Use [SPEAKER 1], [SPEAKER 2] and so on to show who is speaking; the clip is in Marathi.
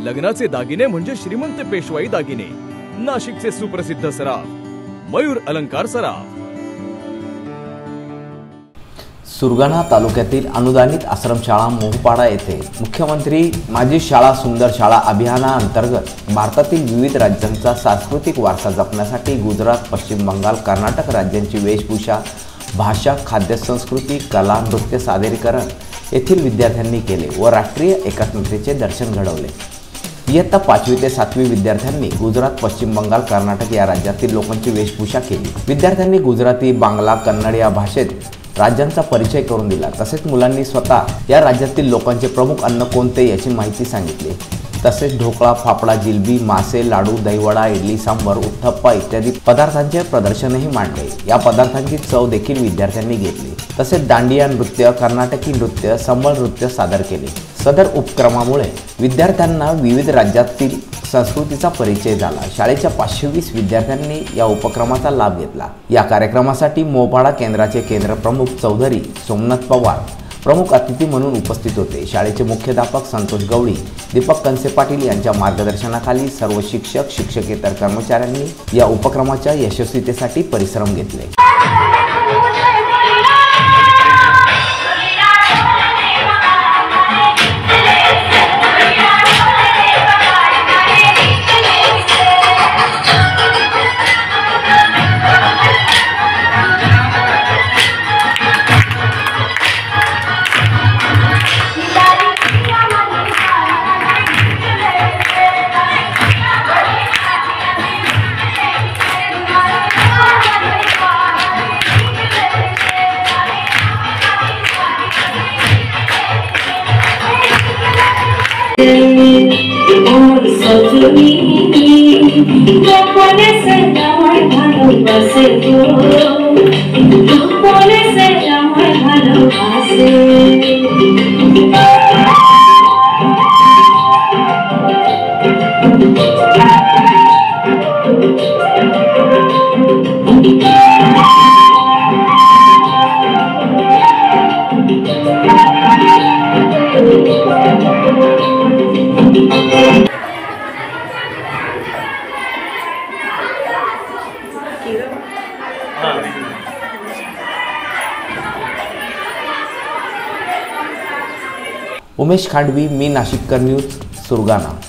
[SPEAKER 1] लग्नाचे दागिने म्हणजे श्रीमंत पेशवाई दागिने, नाशिकचे सुप्रसिद्ध सराफ मयूर अलंकार सराफ।
[SPEAKER 2] सुरगाणा तालुक्यातील अनुदानित आश्रमशाळा मोहपाडा येथे मुख्यमंत्री माझी शाळा सुंदर शाळा अभियानाअंतर्गत भारतातील विविध राज्यांचा सांस्कृतिक वारसा जपण्यासाठी गुजरात, पश्चिम बंगाल, कर्नाटक राज्यांची वेशभूषा, भाषा, खाद्य संस्कृती, कला, नृत्य सादरीकरण येथील विद्यार्थ्यांनी केले व राष्ट्रीय एकात्मतेचे दर्शन घडवले। इयत्ता 5वी ते 7वी विद्यार्थ्यांनी गुजरात, पश्चिम बंगाल, कर्नाटक या राज्यातील लोकांची वेशभूषा केली। विद्यार्थ्यांनी गुजराती, बांगला, कन्नड या भाषेत राज्यांचा परिचय करून दिला। तसेच मुलांनी स्वतः या राज्यातील लोकांचे प्रमुख अन्न कोणते याची माहिती सांगितली। तसेच ढोकळा, फाफडा, जिलबी, मासे, लाडू, दहीवडा, इडली, सांबर, उत्तप्पा इत्यादी पदार्थांचे प्रदर्शनही मांडले। या पदार्थांची चव देखील विद्यार्थ्यांनी घेतली। तसेच दांडिया नृत्य, कर्नाटकी नृत्य, संबळ नृत्य सादर केले। सदर उपक्रमामुळे विद्यार्थ्यांना विविध राज्यातील संस्कृतीचा परिचय झाला। शाळेच्या 520 विद्यार्थ्यांनी या उपक्रमाचा लाभ घेतला। या कार्यक्रमासाठी मोहपाडा केंद्राचे केंद्र प्रमुख चौधरी सोमनाथ पवार प्रमुख अतिथी म्हणून उपस्थित होते। शाळेचे मुख्याध्यापक संतोष गवळी, दीपक कंसे पाटील यांच्या मार्गदर्शनाखाली सर्व शिक्षक, शिक्षकेतर कर्मचाऱ्यांनी या उपक्रमाच्या यशस्वीतेसाठी परिश्रम घेतले। उमेश खांडवी, मी नाशिककर न्यूज, सुरगाणा।